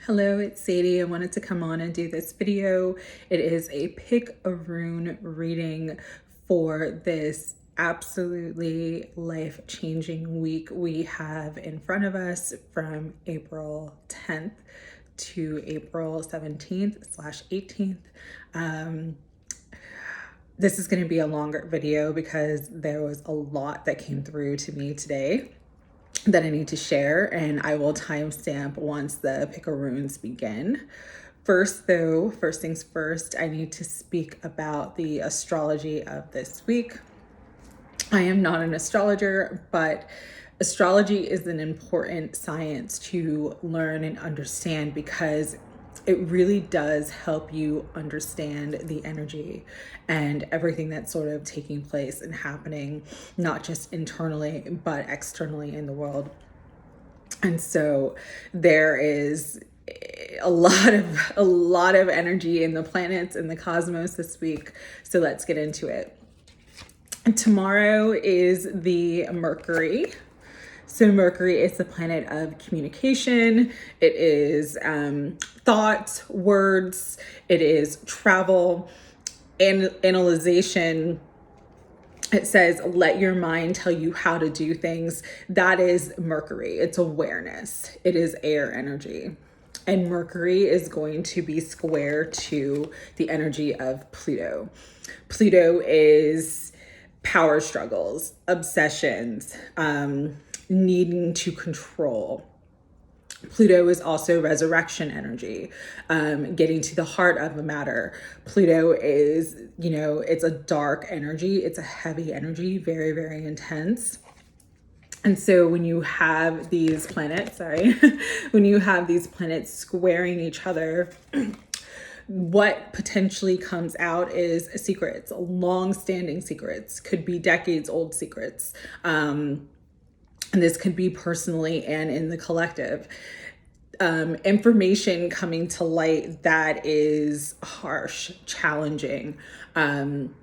Hello, it's Sadie. I wanted to come on and do this video. It is a pick a rune reading for this absolutely life-changing week we have in front of us from April 10th to April 17th/18th. This is going to be a longer video because there was a lot that came through to me today that I need to share, and I will timestamp once the picker runes begin. First things first, I need to speak about the astrology of this week. I am not an astrologer, but astrology is an important science to learn and understand because it really does help you understand the energy and everything that's sort of taking place and happening, not just internally, but externally in the world. And so there is a lot of energy in the planets and the cosmos this week. So let's get into it. Tomorrow is the Mercury. So Mercury is the planet of communication. It is thoughts, words. It is travel and analyzation. It says, let your mind tell you how to do things. That is Mercury. It's awareness. It is air energy. And Mercury is going to be square to the energy of Pluto. Pluto is power struggles, obsessions, needing to control. Pluto is also resurrection energy, getting to the heart of the matter. Pluto is, it's a dark energy. It's a heavy energy, very, very intense. And so when you have these planets, when you have these planets squaring each other, what potentially comes out is secrets, long-standing secrets, could be decades old secrets. And this could be personally and in the collective. Information coming to light that is harsh, challenging. And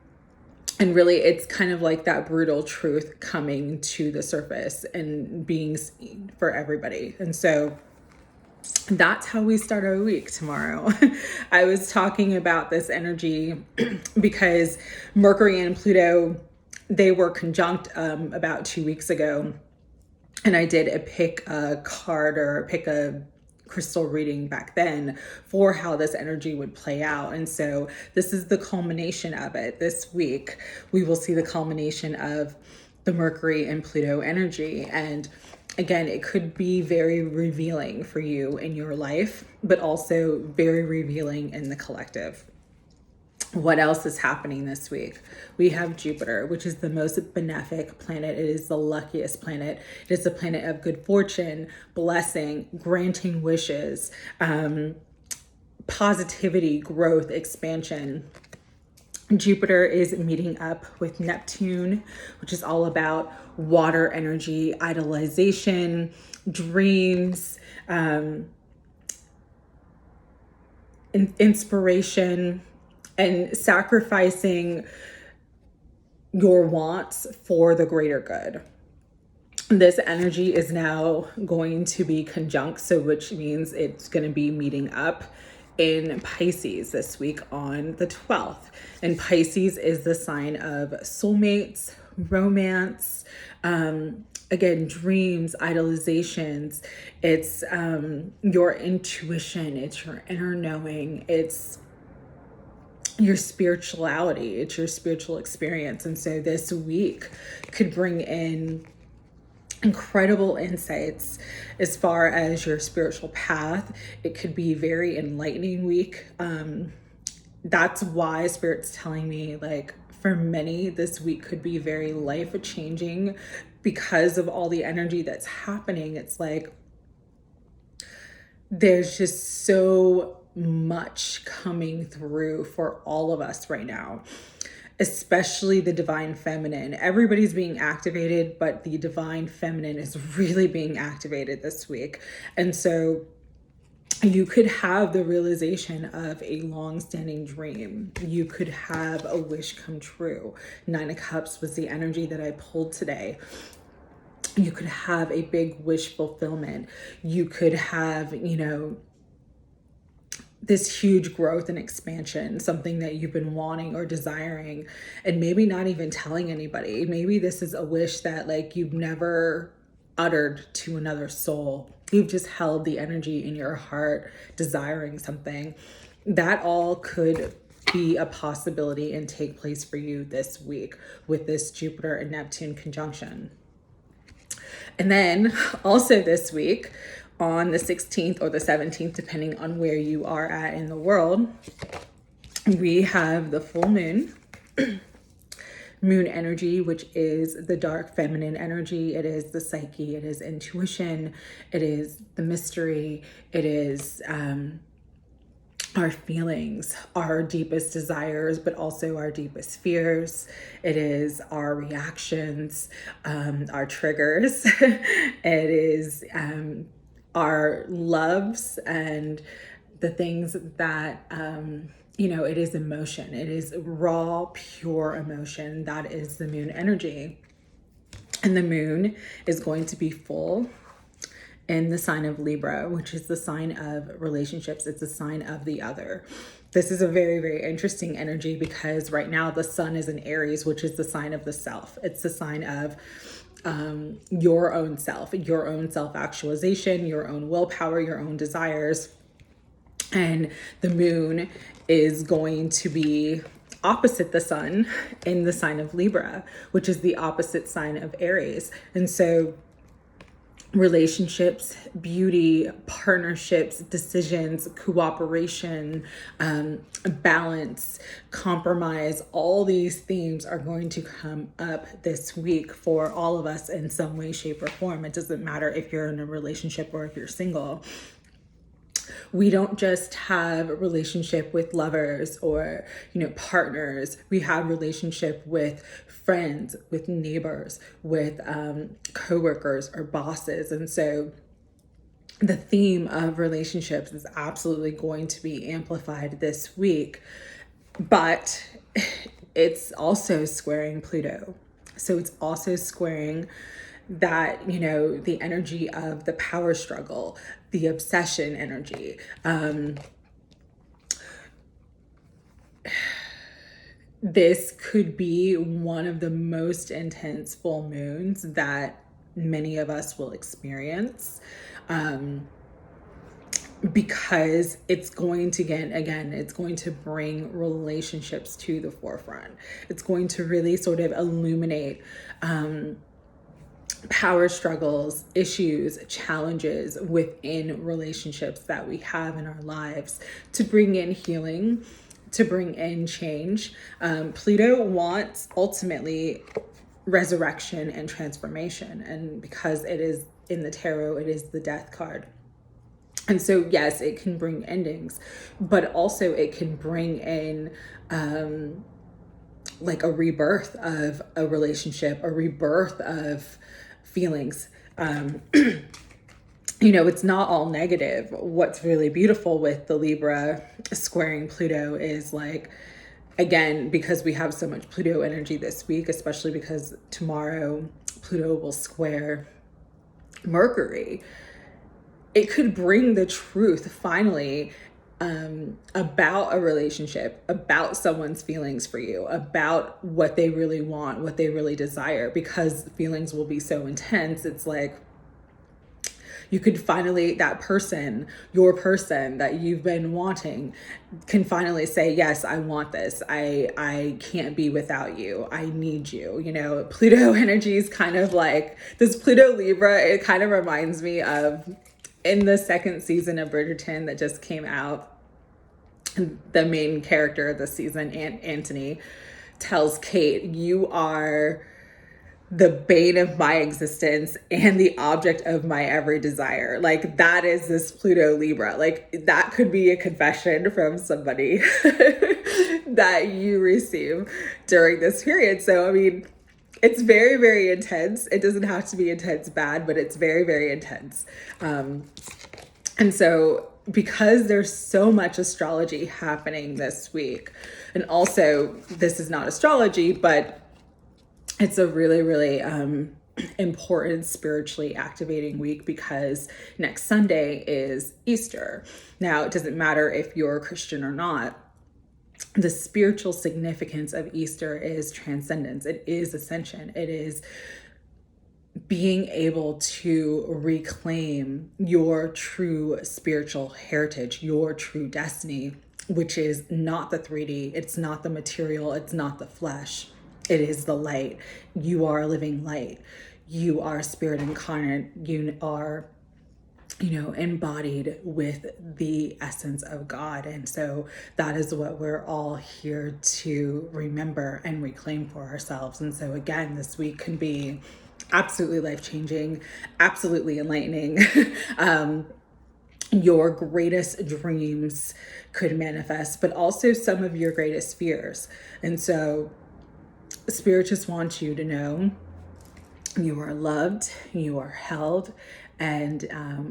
really, it's kind of like that brutal truth coming to the surface and being seen for everybody. And so that's how we start our week tomorrow. I was talking about this energy because Mercury and Pluto, they were conjunct about 2 weeks ago. And I did pick a card or pick a crystal reading back then for how this energy would play out. And so this is the culmination of it. This week, we will see the culmination of the Mercury and Pluto energy. And again, it could be very revealing for you in your life, but also very revealing in the collective. What else is happening this week? We have Jupiter, which is the most benefic planet. It is the luckiest planet. It is the planet of good fortune, blessing, granting wishes, positivity, growth, expansion. Jupiter is meeting up with Neptune, which is all about water energy, idolization, dreams, inspiration, and sacrificing your wants for the greater good. This energy is now going to be conjunct, so which means it's going to be meeting up in Pisces this week on the 12th. And Pisces is the sign of soulmates, romance, again, dreams, idolizations. It's your intuition, it's your inner knowing, it's your spirituality, it's your spiritual experience. And so this week could bring in incredible insights as far as your spiritual path. It could be very enlightening week. That's why Spirit's telling me, like, for many, this week could be very life-changing because of all the energy that's happening. It's like there's just so much coming through for all of us right now, especially the divine feminine. Everybody's being activated, but the divine feminine is really being activated this week. And so you could have the realization of a long-standing dream. You could have a wish come true. 9 of Cups was the energy that I pulled today. You could have a big wish fulfillment. You could have, this huge growth and expansion, something that you've been wanting or desiring, and maybe not even telling anybody. Maybe this is a wish that like you've never uttered to another soul. You've just held the energy in your heart, desiring something. That all could be a possibility and take place for you this week with this Jupiter and Neptune conjunction. And then also this week, on the 16th or the 17th, depending on where you are at in the world, we have the full moon, moon energy, which is the dark feminine energy. It is the psyche, it is intuition, it is the mystery, it is our feelings, our deepest desires, but also our deepest fears. It is our reactions, our triggers. It is our loves and the things that, it is emotion. It is raw, pure emotion. That is the moon energy. And the moon is going to be full in the sign of Libra, which is the sign of relationships. It's a sign of the other. This is a very, very interesting energy because right now the sun is in Aries, which is the sign of the self. It's the sign of your own self-actualization, your own willpower, your own desires. And the moon is going to be opposite the sun in the sign of Libra, which is the opposite sign of Aries. And so relationships, beauty, partnerships, decisions, cooperation, balance, compromise, all these themes are going to come up this week for all of us in some way, shape, or form. It doesn't matter if you're in a relationship or if you're single. We don't just have a relationship with lovers or, partners. We have relationship with friends, with neighbors, with coworkers or bosses. And so the theme of relationships is absolutely going to be amplified this week, but it's also squaring Pluto. So it's also squaring that, the energy of the power struggle, the obsession energy. This could be one of the most intense full moons that many of us will experience. Because it's going to it's going to bring relationships to the forefront. It's going to really sort of illuminate power struggles, issues, challenges within relationships that we have in our lives to bring in healing, to bring in change. Pluto wants ultimately resurrection and transformation. And because it is in the tarot, it is the death card. And so, yes, it can bring endings, but also it can bring in like a rebirth of a relationship, a rebirth of feelings. It's not all negative. What's really beautiful with the Libra squaring Pluto is like, again, because we have so much Pluto energy this week, especially because tomorrow Pluto will square Mercury. It could bring the truth finally about a relationship, about someone's feelings for you, about what they really want, what they really desire, because feelings will be so intense. It's like you could finally, that person, your person that you've been wanting can finally say, yes, I want this. I can't be without you. I need you. Pluto energy is kind of like this Pluto Libra. It kind of reminds me of in the second season of Bridgerton that just came out, the main character of the season, Anthony, tells Kate, you are the bane of my existence and the object of my every desire. Like, that is this Pluto Libra. Like, that could be a confession from somebody that you receive during this period. So, I mean, it's very, very intense. It doesn't have to be intense bad, but it's very, very intense. And so because there's so much astrology happening this week, and also this is not astrology, but it's a really, really important spiritually activating week because next Sunday is Easter. Now, it doesn't matter if you're a Christian or not. The spiritual significance of Easter is transcendence. It is ascension. It is being able to reclaim your true spiritual heritage, your true destiny, which is not the 3D, it's not the material, it's not the flesh, it is the light. You are a living light. You are spirit incarnate. You are, embodied with the essence of God. And so that is what we're all here to remember and reclaim for ourselves. And so again, this week can be absolutely life-changing, absolutely enlightening. Your greatest dreams could manifest, but also some of your greatest fears. And so Spirit just wants you to know you are loved, you are held, and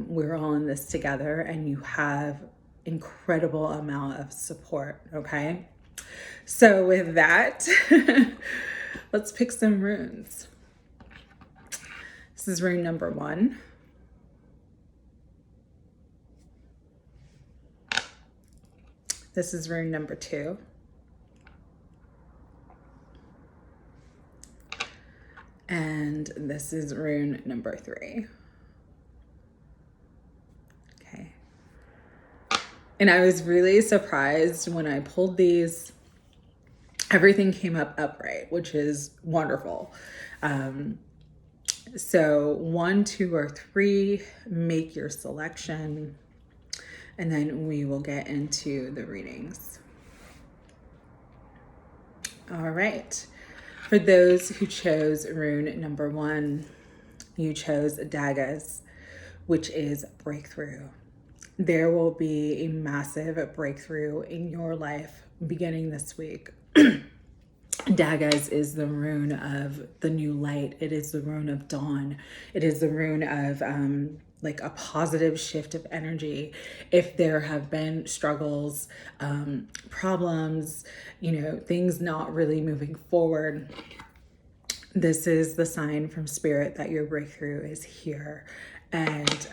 we're all in this together, and you have incredible amount of support, okay? So with that, let's pick some runes. This is rune number 1. This is rune number 2. And this is rune number 3. Okay. And I was really surprised when I pulled these. Everything came up upright, which is wonderful. So 1, 2, or 3, make your selection, and then we will get into the readings. All right. For those who chose rune number 1, you chose daggers, which is breakthrough. There will be a massive breakthrough in your life beginning this week. Daggers is the rune of the new light. It is the rune of dawn. It is the rune of like a positive shift of energy. If there have been struggles, problems, things not really moving forward, this is the sign from Spirit that your breakthrough is here. And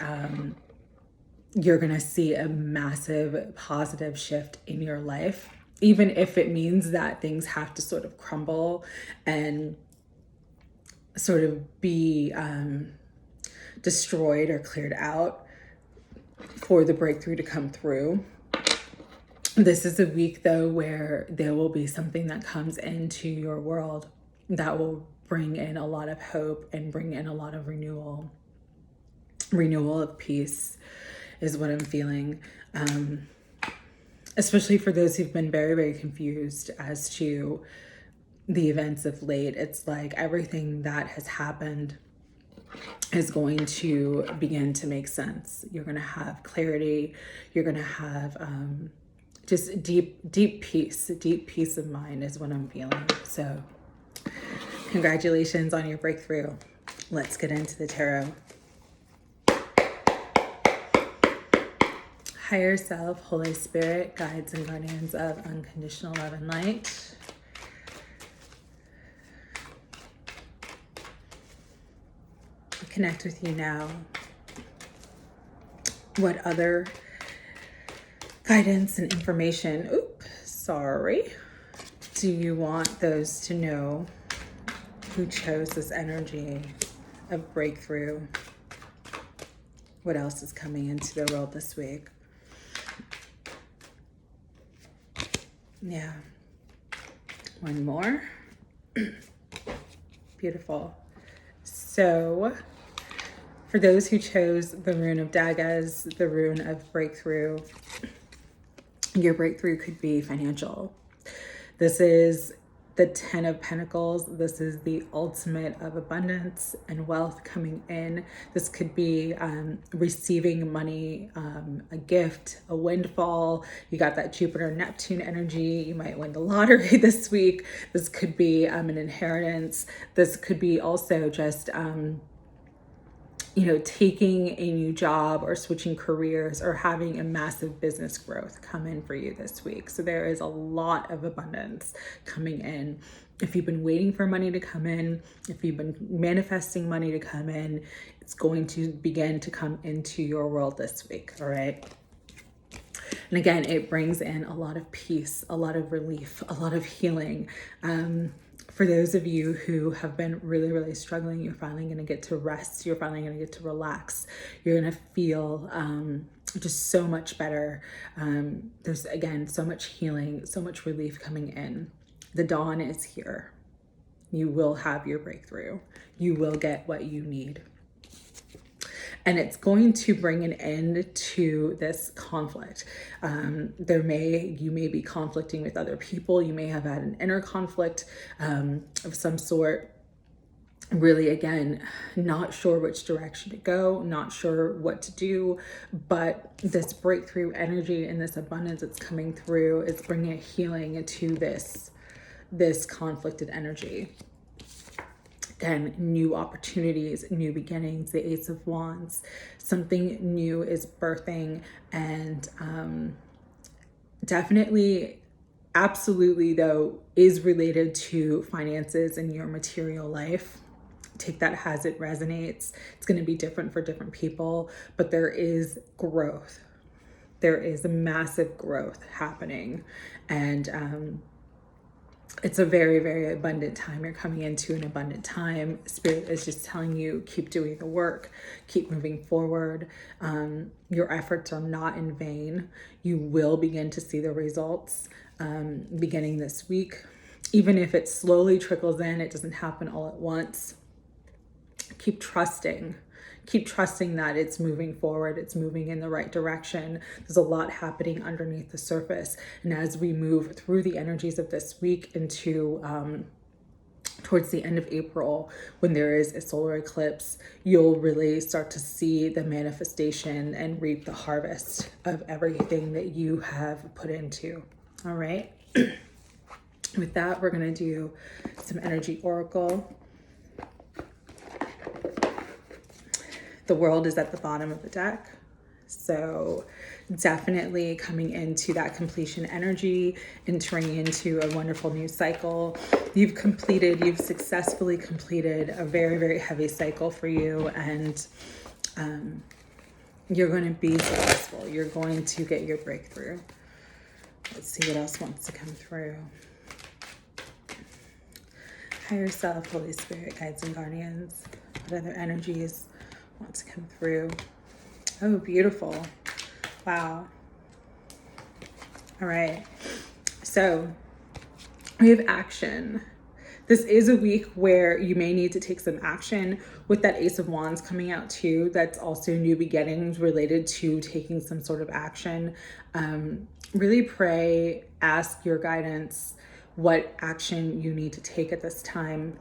you're going to see a massive positive shift in your life, even if it means that things have to sort of crumble and sort of be destroyed or cleared out for the breakthrough to come through. This is a week, though, where there will be something that comes into your world that will bring in a lot of hope and bring in a lot of renewal. Renewal of peace is what I'm feeling. Especially for those who've been very, very confused as to the events of late. It's like everything that has happened is going to begin to make sense. You're going to have clarity. You're going to have just deep peace of mind is what I'm feeling. So congratulations on your breakthrough. Let's get into the tarot. Higher self, Holy Spirit, guides and guardians of unconditional love and light. Connect with you now. What other guidance and information, do you want those to know who chose this energy of breakthrough? What else is coming into their world this week? Yeah. One more. Beautiful. So for those who chose the rune of daggers, the rune of breakthrough, your breakthrough could be financial. This is the 10 of Pentacles. This is the ultimate of abundance and wealth coming in. This could be receiving money, a gift, a windfall. You got that Jupiter-Neptune energy. You might win the lottery this week. This could be an inheritance. This could be also just taking a new job or switching careers or having a massive business growth come in for you this week. So there is a lot of abundance coming in. If you've been waiting for money to come in, if you've been manifesting money to come in, it's going to begin to come into your world this week, all right? And again, it brings in a lot of peace, a lot of relief, a lot of healing. For those of you who have been really, really struggling, you're finally going to get to rest. You're finally going to get to relax. You're going to feel just so much better. There's, again, so much healing, so much relief coming in. The dawn is here. You will have your breakthrough. You will get what you need. And it's going to bring an end to this conflict. You may be conflicting with other people. You may have had an inner conflict of some sort. Really, again, not sure which direction to go, not sure what to do, but this breakthrough energy and this abundance that's coming through is bringing a healing into this conflicted energy. Again, new opportunities, new beginnings, the Ace of Wands, something new is birthing, and definitely, absolutely though, is related to finances and your material life. Take that as it resonates. It's going to be different for different people, but there is growth. There is a massive growth happening, and it's a very, very abundant time. You're coming into an abundant time. Spirit is just telling you, keep doing the work, keep moving forward. Your efforts are not in vain. You will begin to see the results beginning this week. Even if it slowly trickles in, it doesn't happen all at once. Keep trusting. Keep trusting that it's moving forward. It's moving in the right direction. There's a lot happening underneath the surface. And as we move through the energies of this week into towards the end of April, when there is a solar eclipse, you'll really start to see the manifestation and reap the harvest of everything that you have put into. All right. With that, we're going to do some energy oracle. The world is at the bottom of the deck. So definitely coming into that completion energy, entering into a wonderful new cycle. You've successfully completed a very, very heavy cycle for you. And you're going to be successful. You're going to get your breakthrough. Let's see what else wants to come through. Higher self, Holy Spirit, guides and guardians. What other energies want to come through? Oh, beautiful. Wow. All right. So we have action. This is a week where you may need to take some action. With that Ace of Wands coming out too, that's also new beginnings related to taking some sort of action. Really pray, ask your guidance what action you need to take at this time.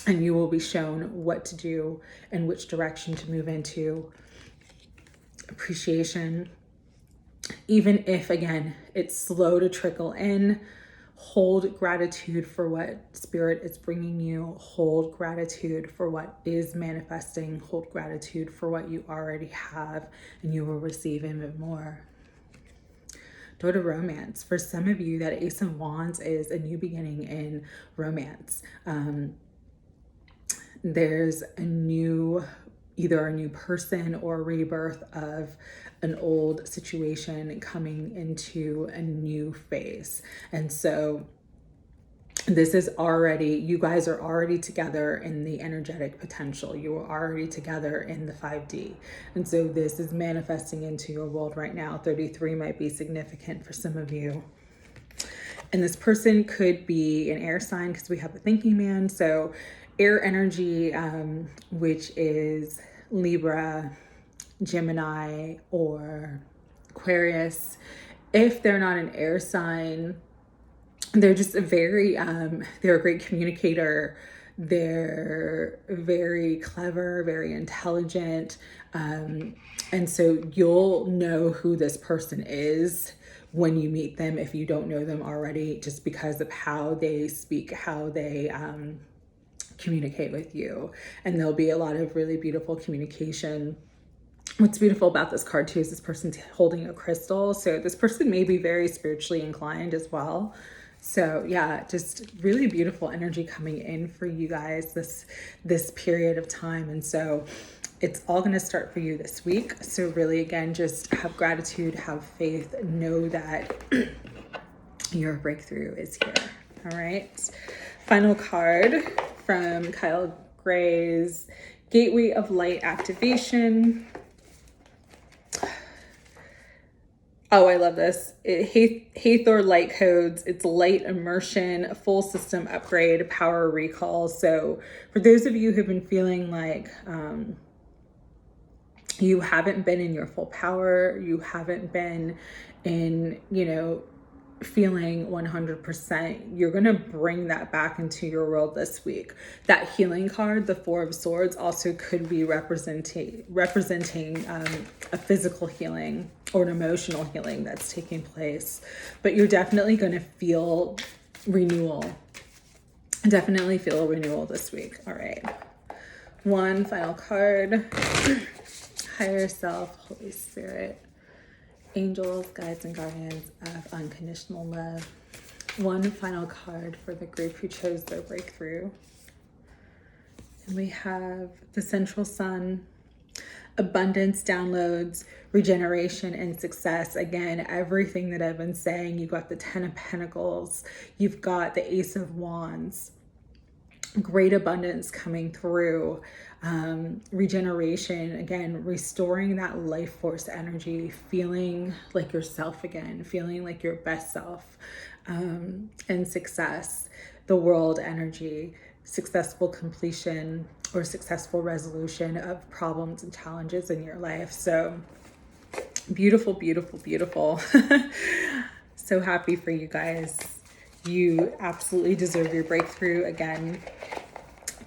And you will be shown what to do and which direction to move into. Appreciation. Even if, again, it's slow to trickle in, hold gratitude for what Spirit is bringing you. Hold gratitude for what is manifesting. Hold gratitude for what you already have, and you will receive even more. Go to romance. For some of you, that Ace of Wands is a new beginning in romance. There's either a new person or a rebirth of an old situation coming into a new phase. And so you guys are already together in the energetic potential. You are already together in the 5D. And so this is manifesting into your world right now. 33 might be significant for some of you. And this person could be an air sign because we have the thinking man. So air energy, which is Libra, Gemini, or Aquarius. If they're not an air sign, they're just they're a great communicator. They're very clever, very intelligent. And so you'll know who this person is when you meet them if you don't know them already, just because of how they speak, how they communicate with you. And there'll be a lot of really beautiful communication. What's beautiful about this card too is this person's holding a crystal. So this person may be very spiritually inclined as well. So yeah, just really beautiful energy coming in for you guys this period of time. And so it's all going to start for you this week. So really, again, just have gratitude, have faith, know that your breakthrough is here. All right. Final card from Kyle Gray's Gateway of Light Activation. Oh, I love this. Hathor Light Codes. It's light immersion, full system upgrade, power recall. So for those of you who've been feeling like you haven't been in your full power, you haven't been in, feeling 100%, you're going to bring that back into your world this week. That healing card, the Four of Swords, also could be representing a physical healing or an emotional healing that's taking place. But you're definitely going to feel renewal. Definitely feel a renewal this week. All right. One final card. Higher self, Holy Spirit, angels, guides, and guardians of unconditional love. One final card for the group who chose their breakthrough. And we have the Central Sun, abundance, downloads, regeneration, and success. Again, everything that I've been saying. You got the Ten of Pentacles. You've got the Ace of Wands. Great abundance coming through. Regeneration, again, restoring that life force energy, feeling like yourself again, feeling like your best self, and success, the world energy, successful completion or successful resolution of problems and challenges in your life. So beautiful, beautiful, beautiful. So happy for you guys. You absolutely deserve your breakthrough. Again,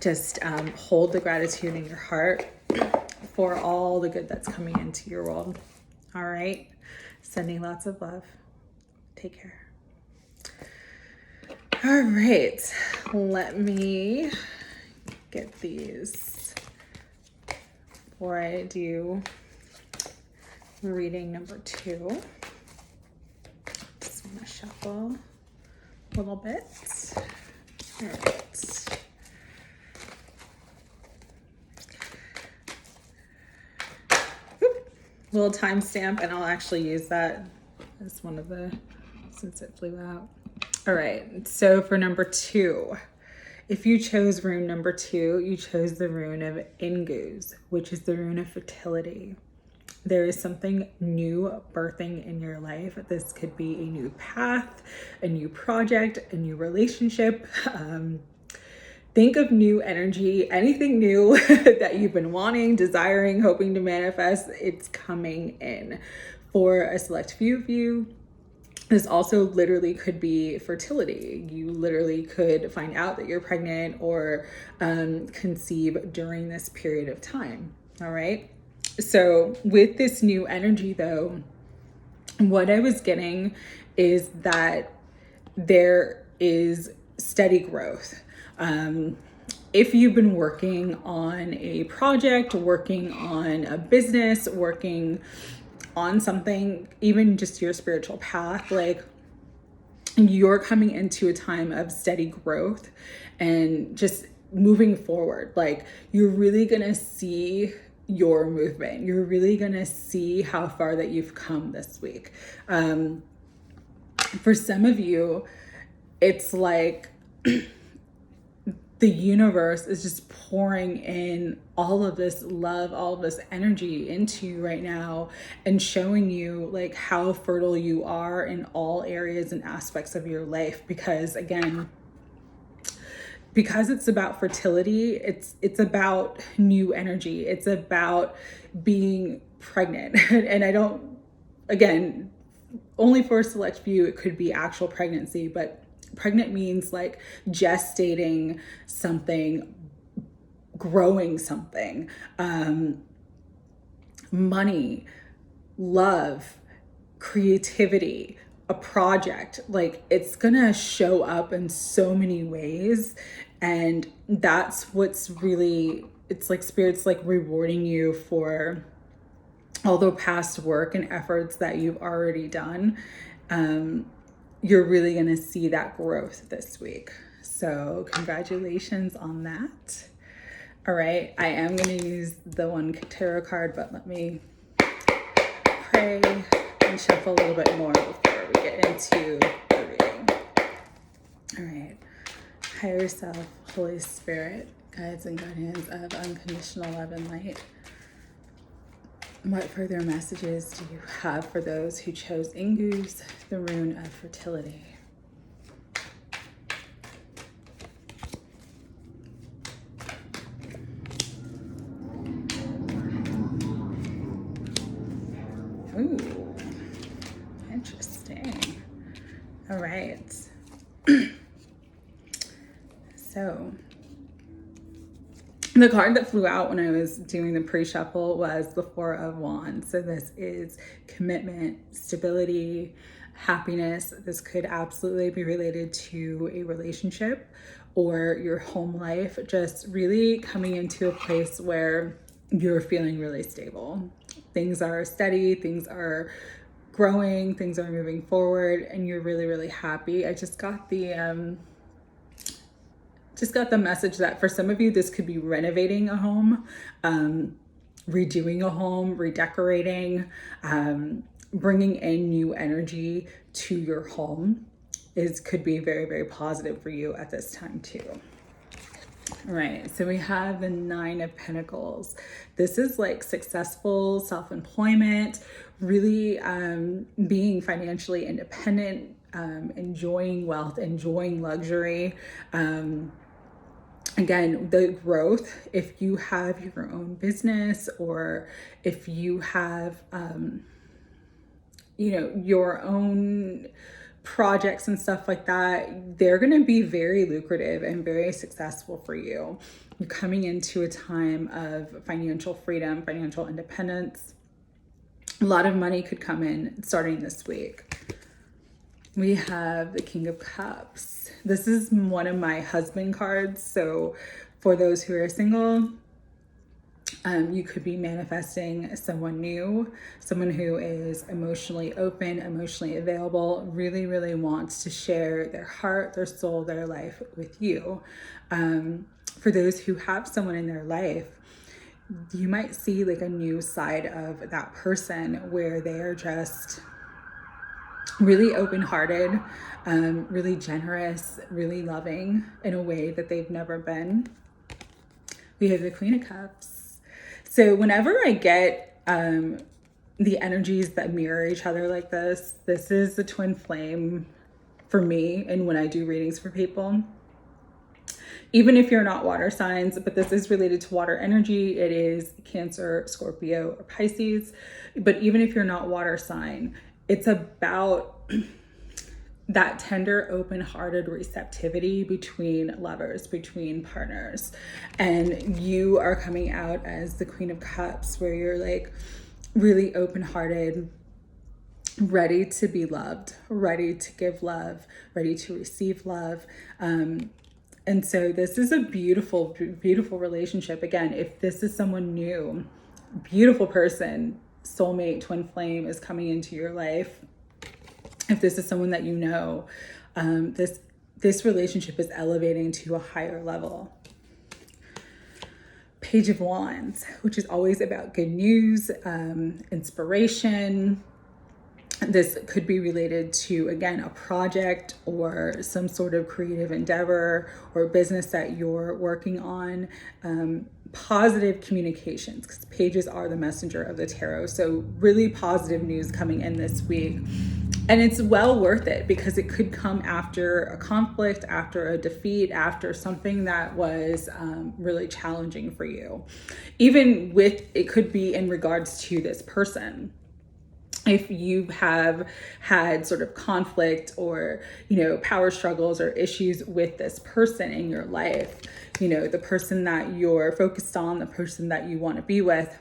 just hold the gratitude in your heart for all the good that's coming into your world. All right. Sending lots of love. Take care. All right. Let me get these before I do reading number 2. Just want to shuffle a little bit. All right. Little timestamp, and I'll actually use that as one of the, since it flew out. All right, so for number 2, if you chose rune number 2, you chose the rune of Ingus, which is the rune of fertility. There is something new birthing in your life. This could be a new path, a new project, a new relationship. Think of new energy, anything new that you've been wanting, desiring, hoping to manifest, it's coming in. For a select few of you, this also literally could be fertility. You literally could find out that you're pregnant or conceive during this period of time, all right? So with this new energy though, what I was getting is that there is steady growth. If you've been working on a project, working on a business, working on something, even just your spiritual path, like you're coming into a time of steady growth and just moving forward. Like you're really going to see your movement. You're really going to see how far that you've come this week. For some of you, it's like the universe is just pouring in all of this love, all of this energy into you right now and showing you like how fertile you are in all areas and aspects of your life. Because again, because it's about fertility, it's about new energy. It's about being pregnant. And I don't, again, only for a select few, it could be actual pregnancy, but pregnant means like gestating something, growing something, money, love, creativity, a project. Like it's gonna show up in so many ways And that's what's really, it's like Spirit's like rewarding you for all the past work and efforts that you've already done. You're really going to see that growth this week. So congratulations on that. All right, I am going to use the one tarot card, but let me pray and shuffle a little bit more before we get into the reading. All right, higher self, Holy Spirit, guides and guardians of unconditional love and light. What further messages do you have for those who chose Ingu's, the rune of fertility? Ooh, interesting. All right. So the card that flew out when I was doing the pre-shuffle was the Four of Wands. So this is commitment, stability, happiness. This could absolutely be related to a relationship or your home life, just really coming into a place where you're feeling really stable. Things are steady, things are growing, things are moving forward, and you're really, really happy. I just got the message that for some of you, this could be renovating a home, redoing a home, redecorating, bringing in new energy to your home could be very, very positive for you at this time too. All right, so we have the Nine of Pentacles. This is like successful self-employment, really being financially independent, enjoying wealth, enjoying luxury. Again, the growth, if you have your own business or if you have, your own projects and stuff like that, they're going to be very lucrative and very successful for you. You're coming into a time of financial freedom, financial independence. A lot of money could come in starting this week. We have the King of Cups. This is one of my husband cards. So for those who are single, you could be manifesting someone new, someone who is emotionally open, emotionally available, really, really wants to share their heart, their soul, their life with you. For those who have someone in their life, you might see like a new side of that person where they are just really open-hearted, really generous, really loving in a way that they've never been. We have the Queen of Cups. So whenever I get the energies that mirror each other like this is the twin flame for me. And when I do readings for people, even if you're not water signs, but this is related to water energy, it is Cancer, Scorpio, or Pisces. But even if you're not water sign, it's about that tender, open-hearted receptivity between lovers, between partners. And you are coming out as the Queen of Cups, where you're like really open-hearted, ready to be loved, ready to give love, ready to receive love. And so this is a beautiful, beautiful relationship. Again, if this is someone new, beautiful person, soulmate, twin flame is coming into your life. If this is someone that you know, this relationship is elevating to a higher level. Page of Wands, which is always about good news, inspiration. This could be related to, again, a project or some sort of creative endeavor or business that you're working on. Positive communications, because pages are the messenger of the tarot. So really positive news coming in this week. And it's well worth it because it could come after a conflict, after a defeat, after something that was really challenging for you. Even with, it could be in regards to this person. If you have had sort of conflict or, power struggles or issues with this person in your life, the person that you're focused on, the person that you want to be with,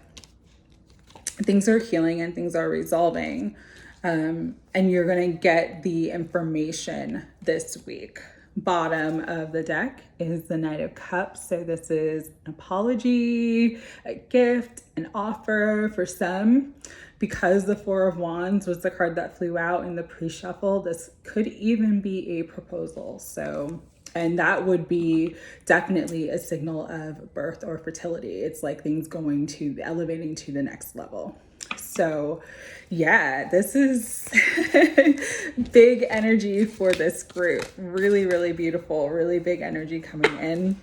things are healing and things are resolving. And you're going to get the information this week, bottom of the deck is the Knight of Cups. So this is an apology, a gift, an offer for some. Because the Four of Wands was the card that flew out in the pre-shuffle, this could even be a proposal. So, and that would be definitely a signal of birth or fertility. It's like things going to elevating to the next level. So yeah, this is big energy for this group. Really, really beautiful, really big energy coming in.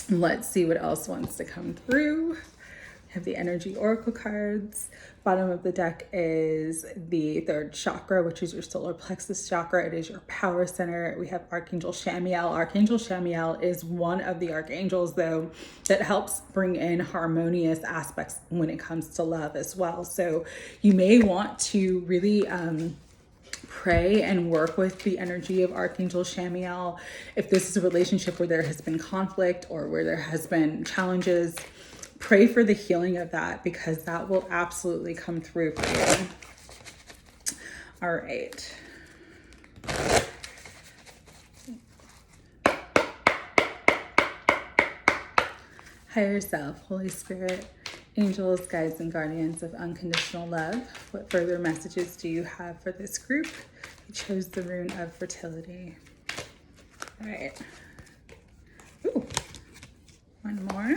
Let's see what else wants to come through. We have the energy oracle cards. Bottom of the deck is the third chakra, which is your solar plexus chakra. It is your power center. We have Archangel Shamiel. Archangel Shamiel is one of the archangels, though, that helps bring in harmonious aspects when it comes to love as well. So you may want to really pray and work with the energy of Archangel Shamiel. If this is a relationship where there has been conflict or where there has been challenges, pray for the healing of that, because that will absolutely come through for you. All right. Higher self, Holy Spirit, angels, guides, and guardians of unconditional love, what further messages do you have for this group? You chose the rune of fertility. All right. Ooh, one more.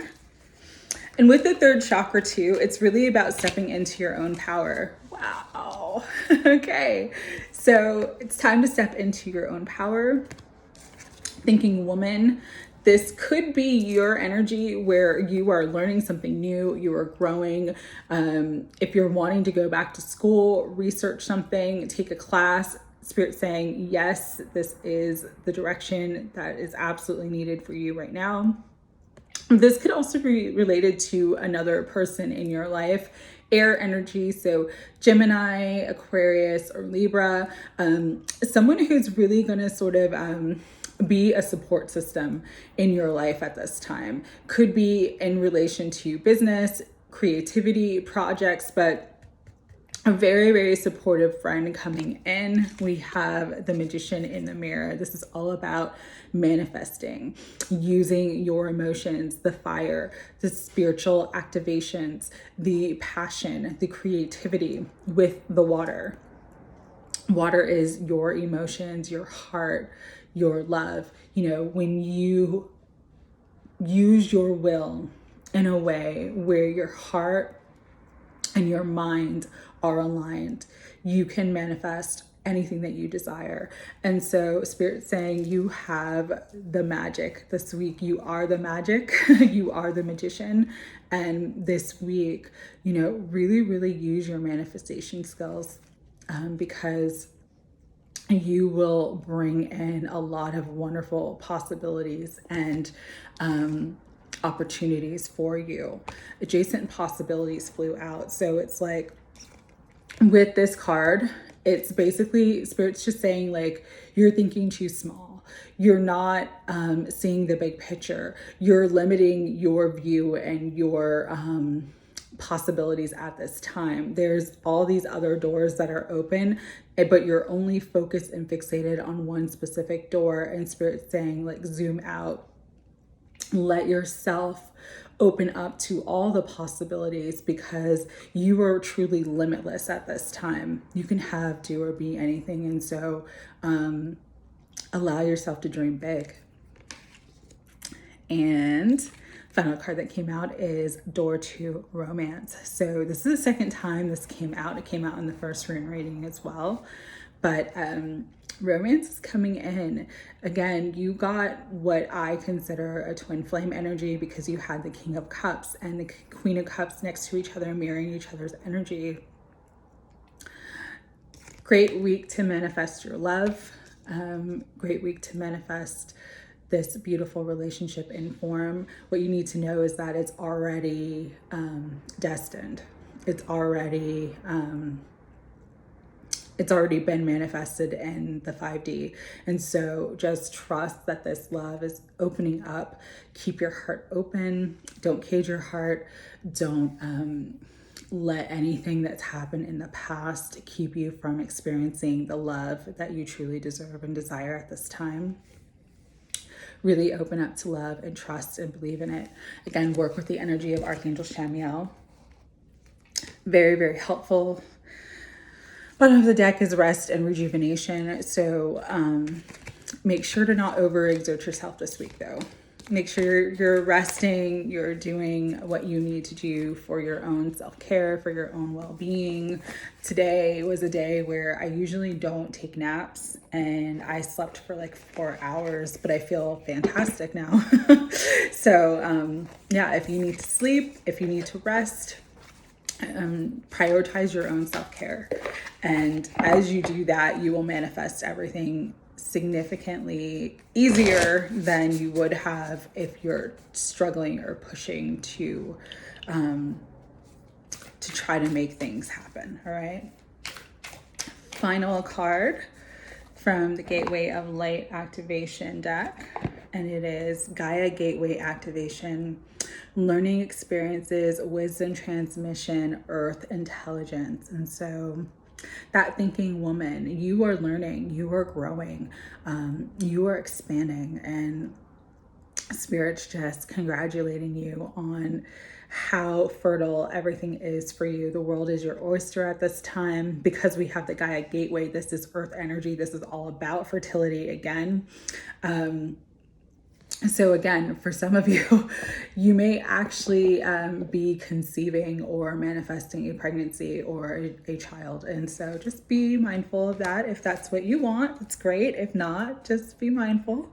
And with the third chakra too, it's really about stepping into your own power. Wow. Okay. So it's time to step into your own power. Thinking woman, this could be your energy where you are learning something new, you are growing. If you're wanting to go back to school, research something, take a class, Spirit saying, yes, this is the direction that is absolutely needed for you right now. This could also be related to another person in your life, air energy. So Gemini, Aquarius, or Libra, someone who's really going to sort of be a support system in your life at this time. Could be in relation to business, creativity, projects, but a very, very supportive friend coming in. We have the Magician in the mirror. This is all about manifesting, using your emotions, the fire, the spiritual activations, the passion, the creativity with the water. Water is your emotions, your heart, your love. You know, when you use your will in a way where your heart and your mind are aligned, you can manifest anything that you desire. And so Spirit's saying you have the magic this week. You are the magic. You are the magician. And this week, you know, really, really use your manifestation skills, because you will bring in a lot of wonderful possibilities and opportunities for you. Adjacent possibilities flew out. So it's like, with this card, it's basically Spirit's just saying, like, you're thinking too small. You're not seeing the big picture. You're limiting your view and your possibilities at this time. There's all these other doors that are open, but you're only focused and fixated on one specific door. And Spirit's saying, like, zoom out. Let yourself open up to all the possibilities, because you are truly limitless at this time. You can have, do, or be anything. And so allow yourself to dream big. And final card that came out is Door to Romance. So this is the second time this came out. It came out in the first rune reading as well. But romance is coming in. Again, you got what I consider a twin flame energy, because you had the King of Cups and the Queen of Cups next to each other, mirroring each other's energy. Great week to manifest your love. Great week to manifest this beautiful relationship in form. What you need to know is that it's already destined. It's already been manifested in the 5D. And so just trust that this love is opening up. Keep your heart open. Don't cage your heart. Don't let anything that's happened in the past keep you from experiencing the love that you truly deserve and desire at this time. really open up to love and trust and believe in it. Again, work with the energy of Archangel Chamuel. Very, very helpful. Bottom of the deck is rest and rejuvenation. So make sure to not overexert yourself this week though. Make sure you're resting, you're doing what you need to do for your own self-care, for your own well-being. Today was a day where I usually don't take naps, and I slept for like 4 hours, but I feel fantastic now. So yeah, if you need to sleep, if you need to rest, prioritize your own self-care. And as you do that, you will manifest everything significantly easier than you would have if you're struggling or pushing to try to make things happen. All right. Final card from the Gateway of Light activation deck, and it is Gaia Gateway activation, learning experiences, wisdom transmission, earth intelligence. And so that thinking woman, you are learning, you are growing, you are expanding, and Spirit's just congratulating you on how fertile everything is for you. The world is your oyster at this time because we have the Gaia Gateway. This is earth energy. This is all about fertility again. So again, for some of you, you may actually be conceiving or manifesting a pregnancy or a child. And so just be mindful of that. If that's what you want, it's great. If not, just be mindful.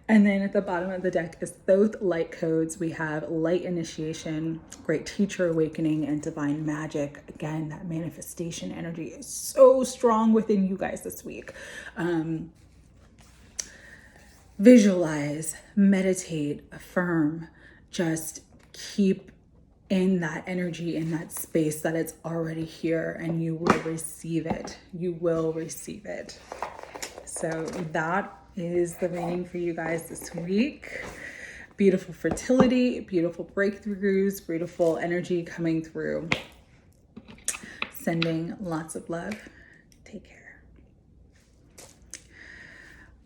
And then at the bottom of the deck is both light codes. We have light initiation, great teacher awakening, and divine magic. Again, that manifestation energy is so strong within you guys this week. Visualize, meditate, affirm, just keep in that energy, in that space that it's already here, and you will receive it. You will receive it. So that is the reading for you guys this week. Beautiful fertility, beautiful breakthroughs, beautiful energy coming through. Sending lots of love. Take care.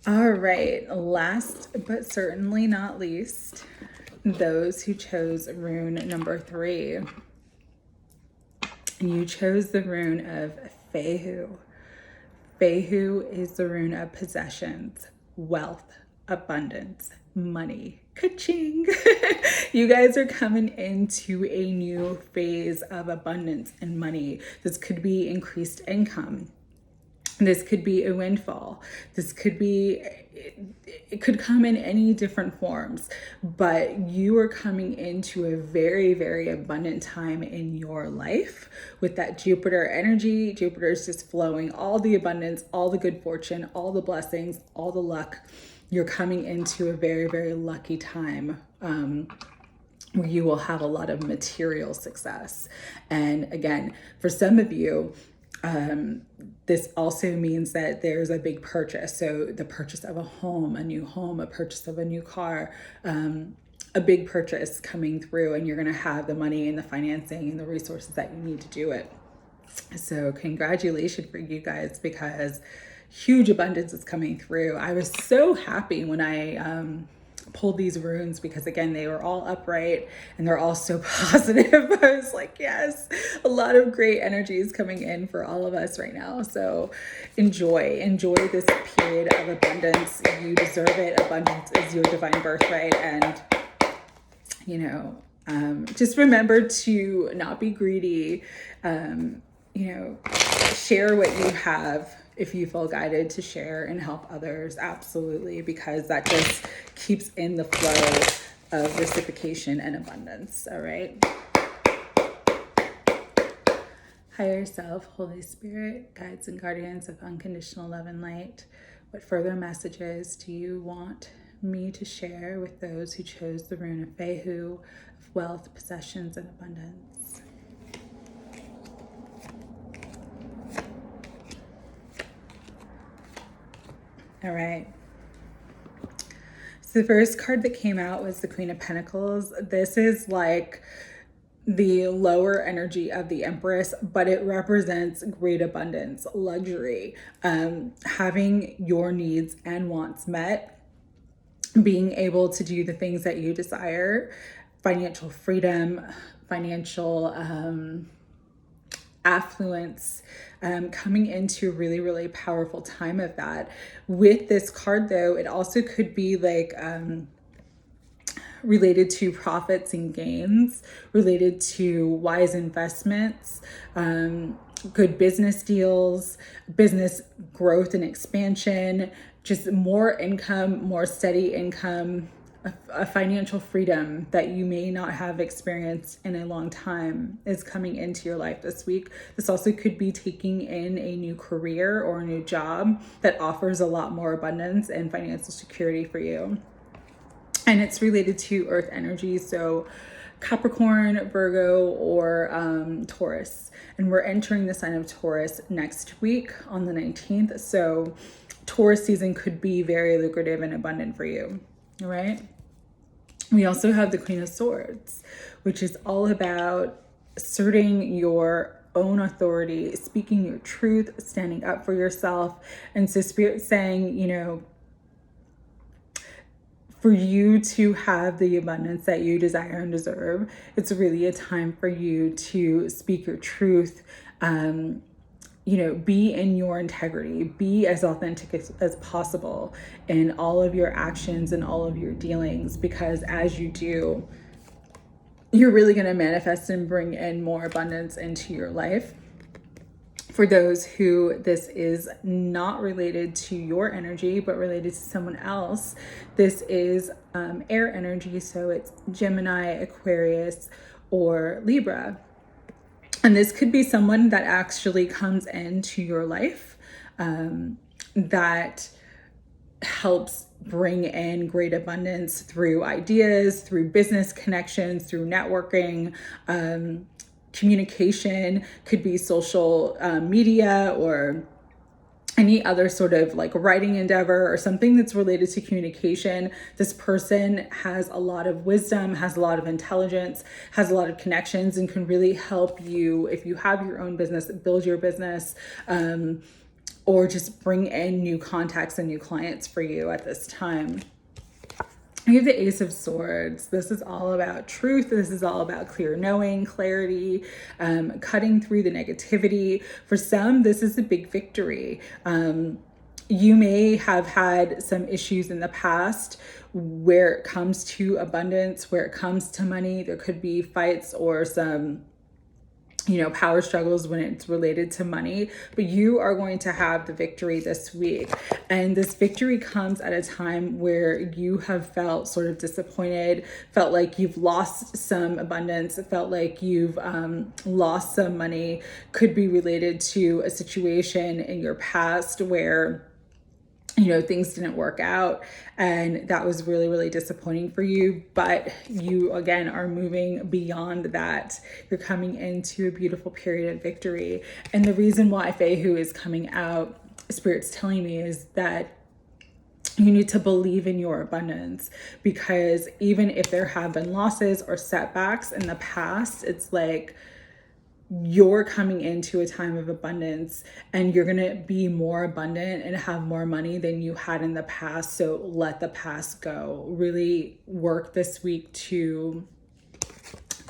All right, last but certainly not least, those who chose rune number 3. You chose the rune of Fehu. Fehu is the rune of possessions, wealth, abundance, money. Ka-ching! You guys are coming into a new phase of abundance and money. This could be increased income. This could be a windfall. This could be, it could come in any different forms, but you are coming into a very, very abundant time in your life with that Jupiter energy. Jupiter is just flowing all the abundance, all the good fortune, all the blessings, all the luck. You're coming into a very, very lucky time where you will have a lot of material success. And again, for some of you, this also means that there's a big purchase. So the purchase of a home, a purchase of a new car, a big purchase coming through, and you're going to have the money and the financing and the resources that you need to do it. So congratulations for you guys, because huge abundance is coming through. I was so happy when I pulled these runes, because again, they were all upright and they're all so positive. I was like, yes, a lot of great energy is coming in for all of us right now. So enjoy this period of abundance. You deserve it. Abundance is your divine birthright. And just remember to not be greedy. Share what you have if you feel guided to share and help others. Absolutely, because that just keeps in the flow of reciprocation and abundance. All right. Higher self, Holy Spirit, guides and guardians of unconditional love and light, what further messages do you want me to share with those who chose the rune of Fehu, of wealth, possessions, and abundance? All right. So the first card that came out was the Queen of Pentacles. This is like the lower energy of the Empress, but it represents great abundance, luxury, having your needs and wants met, being able to do the things that you desire, financial freedom, financial affluence, coming into a really, really powerful time of that. With this card though, it also could be like related to profits and gains, related to wise investments, good business deals, business growth and expansion, just more income, more steady income, a financial freedom that you may not have experienced in a long time is coming into your life this week. This also could be taking in a new career or a new job that offers a lot more abundance and financial security for you. And it's related to earth energy, so Capricorn, Virgo, or Taurus. And we're entering the sign of Taurus next week on the 19th. So Taurus season could be very lucrative and abundant for you, all right? We also have the Queen of Swords, which is all about asserting your own authority, speaking your truth, standing up for yourself. And so Spirit's saying, you know, for you to have the abundance that you desire and deserve, it's really a time for you to speak your truth, you know, be in your integrity, be as authentic as possible in all of your actions and all of your dealings, because as you do, you're really going to manifest and bring in more abundance into your life. For those who this is not related to your energy, but related to someone else, this is air energy. So it's Gemini, Aquarius, or Libra. And this could be someone that actually comes into your life that helps bring in great abundance through ideas, through business connections, through networking, communication, could be social media or any other sort of like writing endeavor or something that's related to communication. This person has a lot of wisdom, has a lot of intelligence, has a lot of connections, and can really help you if you have your own business, build your business, or just bring in new contacts and new clients for you at this time. You have the Ace of Swords. This is all about truth. This is all about clear knowing, clarity, cutting through the negativity. For some, this is a big victory. You may have had some issues in the past where it comes to abundance, where it comes to money. There could be fights or some, you know, power struggles when it's related to money, but you are going to have the victory this week. And this victory comes at a time where you have felt sort of disappointed, felt like you've lost some abundance, felt like you've lost some money. Could be related to a situation in your past where, you know, things didn't work out and that was really, really disappointing for you. But you, again, are moving beyond that. You're coming into a beautiful period of victory. And the reason why Fehu is coming out, Spirit's telling me, is that you need to believe in your abundance, because even if there have been losses or setbacks in the past, it's like, you're coming into a time of abundance and you're going to be more abundant and have more money than you had in the past. So let the past go. Really work this week to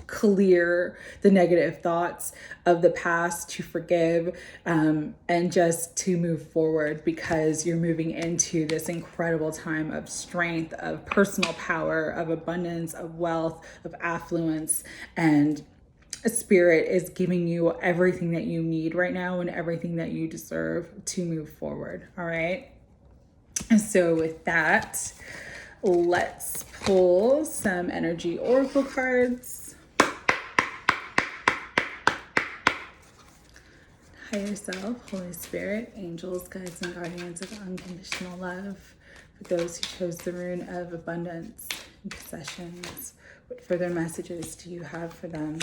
clear the negative thoughts of the past, to forgive, and just to move forward, because you're moving into this incredible time of strength, of personal power, of abundance, of wealth, of affluence. And Spirit is giving you everything that you need right now and everything that you deserve to move forward. All right. And so with that, let's pull some energy oracle cards. Higher self, Holy Spirit, angels, guides, and guardians of unconditional love. For those who chose the rune of abundance and possessions, what further messages do you have for them?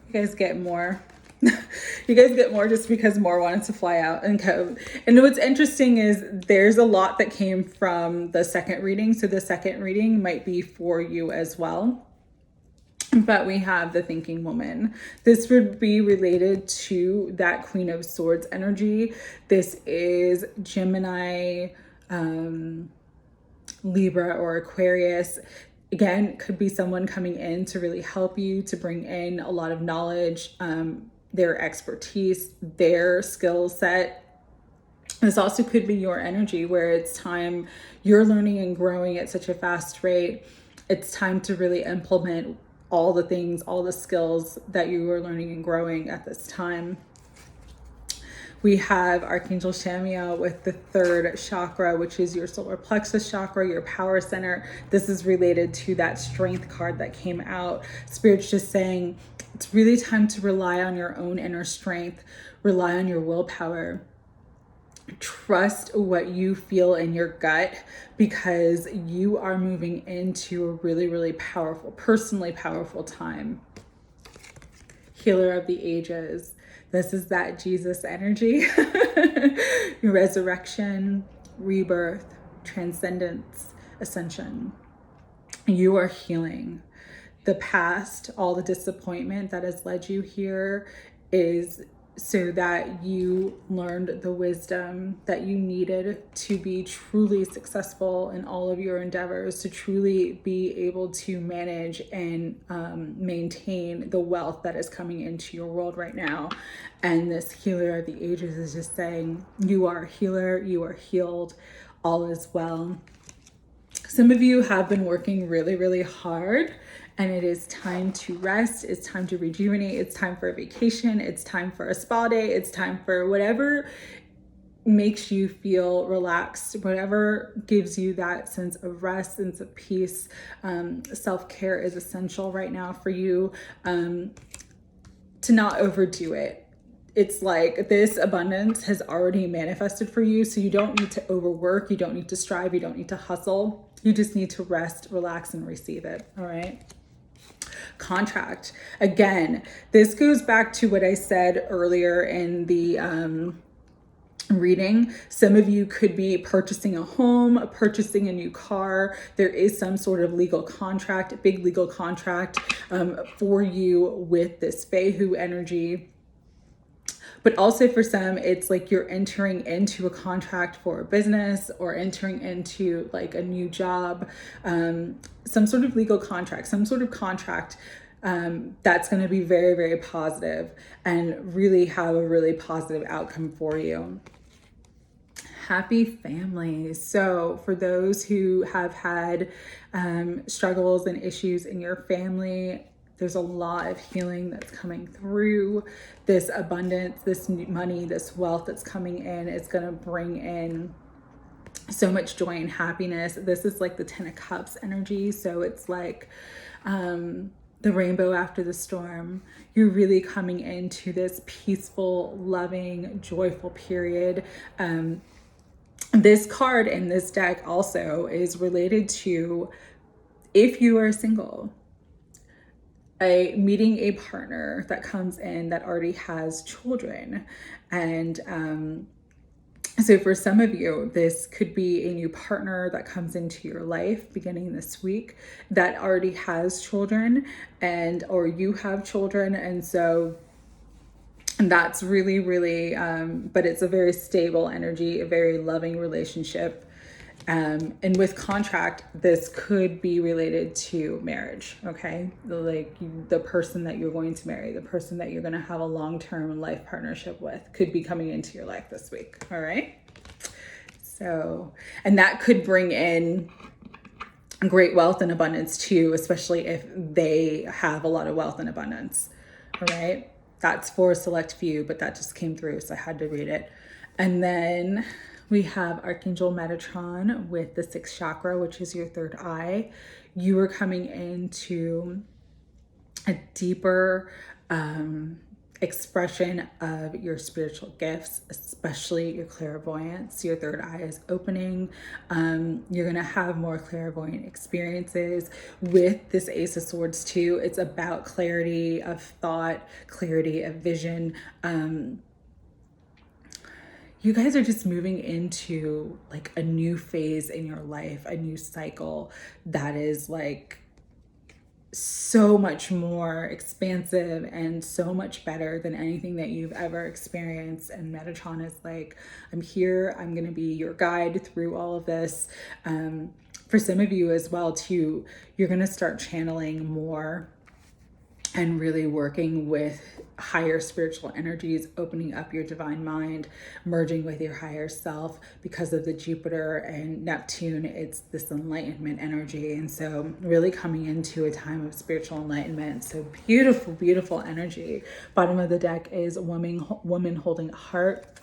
You guys get more. You guys get more just because more wanted to fly out and go. And what's interesting is there's a lot that came from the second reading. So the second reading might be for you as well. But we have the thinking woman. This would be related to that Queen of Swords energy. This is Gemini, Libra, or Aquarius. Again, could be someone coming in to really help you, to bring in a lot of knowledge, their expertise, their skill set. This also could be your energy, where it's time, you're learning and growing at such a fast rate. It's time to really implement all the things, all the skills that you are learning and growing at this time. We have Archangel Chamuel with the third chakra, which is your solar plexus chakra, your power center. This is related to that strength card that came out. Spirit's just saying it's really time to rely on your own inner strength, rely on your willpower. Trust what you feel in your gut, because you are moving into a really, really powerful, personally powerful time. Healer of the ages. This is that Jesus energy. Resurrection, rebirth, transcendence, ascension. You are healing. The past, all the disappointment that has led you here is so that you learned the wisdom that you needed to be truly successful in all of your endeavors, to truly be able to manage and maintain the wealth that is coming into your world right now. And this healer of the ages is just saying, you are a healer, you are healed, all is well. Some of you have been working really, really hard, and it is time to rest. It's time to rejuvenate. It's time for a vacation. It's time for a spa day. It's time for whatever makes you feel relaxed, whatever gives you that sense of rest, sense of peace. Self-care is essential right now for you, to not overdo it. It's like this abundance has already manifested for you, so you don't need to overwork. You don't need to strive. You don't need to hustle. You just need to rest, relax, and receive it. All right. Contract. Again, this goes back to what I said earlier in the reading. Some of you could be purchasing a home, purchasing a new car. There is some sort of legal contract, a big legal contract for you with this Feihu energy. But also for some, it's like you're entering into a contract for a business, or entering into like a new job, some sort of legal contract, some sort of contract that's going to be very, very positive and really have a really positive outcome for you. Happy families. So for those who have had struggles and issues in your family, there's a lot of healing that's coming through. This abundance, this money, this wealth that's coming in is going to bring in so much joy and happiness. This is like the 10 of Cups energy. So it's like the rainbow after the storm. You're really coming into this peaceful, loving, joyful period. This card in this deck also is related to, if you are single, meeting a partner that comes in that already has children. And so for some of you, this could be a new partner that comes into your life beginning this week that already has children, or you have children. And so that's really, really, but it's a very stable energy, a very loving relationship. And with contract, this could be related to marriage, okay? Like the person that you're going to marry, the person that you're going to have a long-term life partnership with could be coming into your life this week, all right? So, and that could bring in great wealth and abundance too, especially if they have a lot of wealth and abundance, all right? That's for a select few, but that just came through, so I had to read it. And then we have Archangel Metatron with the 6th chakra, which is your third eye. You are coming into a deeper expression of your spiritual gifts, especially your clairvoyance. Your third eye is opening. You're going to have more clairvoyant experiences with this Ace of Swords too. It's about clarity of thought, clarity of vision. You guys are just moving into like a new phase in your life, a new cycle that is like so much more expansive and so much better than anything that you've ever experienced. And Metatron is like, I'm here, I'm going to be your guide through all of this. For some of you as well too, you're going to start channeling more and really working with higher spiritual energies, opening up your divine mind, merging with your higher self. Because of the Jupiter and Neptune, it's this enlightenment energy. And so really coming into a time of spiritual enlightenment. So beautiful, beautiful energy. Bottom of the deck is woman holding a heart,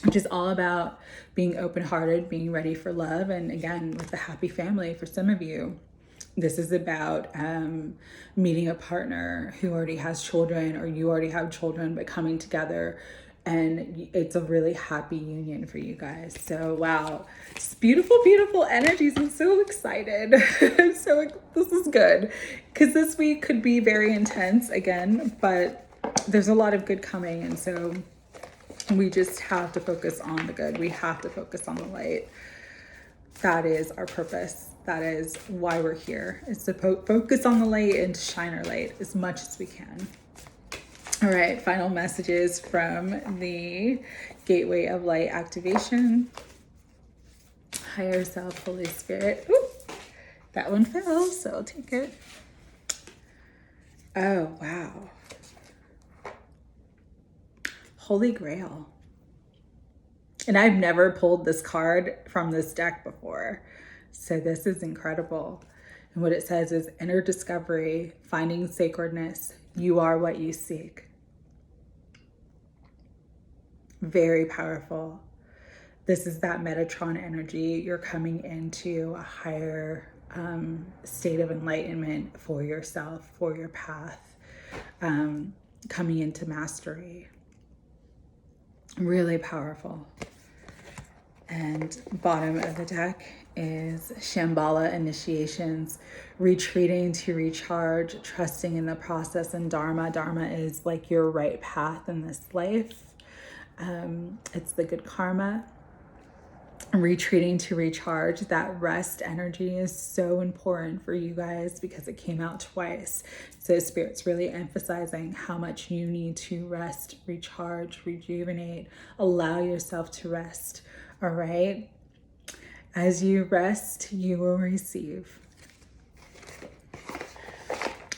which is all about being open-hearted, being ready for love. And again, with the happy family for some of you, this is about meeting a partner who already has children, or you already have children, but coming together. And it's a really happy union for you guys. So, wow, it's beautiful, beautiful energies. I'm so excited. So this is good, because this week could be very intense again, but there's a lot of good coming. And so we just have to focus on the good. We have to focus on the light. That is our purpose. That is why we're here, is to focus on the light and to shine our light as much as we can. All right, final messages from the Gateway of Light activation. Higher Self, Holy Spirit. Ooh, that one fell, so I'll take it. Oh, wow. Holy Grail. And I've never pulled this card from this deck before. So this is incredible. And what it says is inner discovery, finding sacredness. You are what you seek. Very powerful. This is that Metatron energy. You're coming into a higher state of enlightenment for yourself, for your path, coming into mastery. Really powerful. And bottom of the deck is Shambhala initiations, retreating to recharge, trusting in the process, and Dharma. Dharma is like your right path in this life. It's the good karma. Retreating to recharge. That rest energy is so important for you guys because it came out twice. So Spirit's really emphasizing how much you need to rest, recharge, rejuvenate, allow yourself to rest. All right. As you rest, you will receive.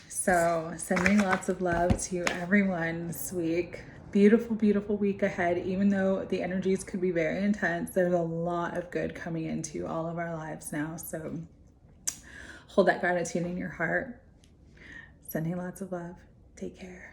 So sending lots of love to everyone this week. Beautiful, beautiful week ahead. Even though the energies could be very intense, there's a lot of good coming into all of our lives now. So hold that gratitude in your heart. Sending lots of love. Take care.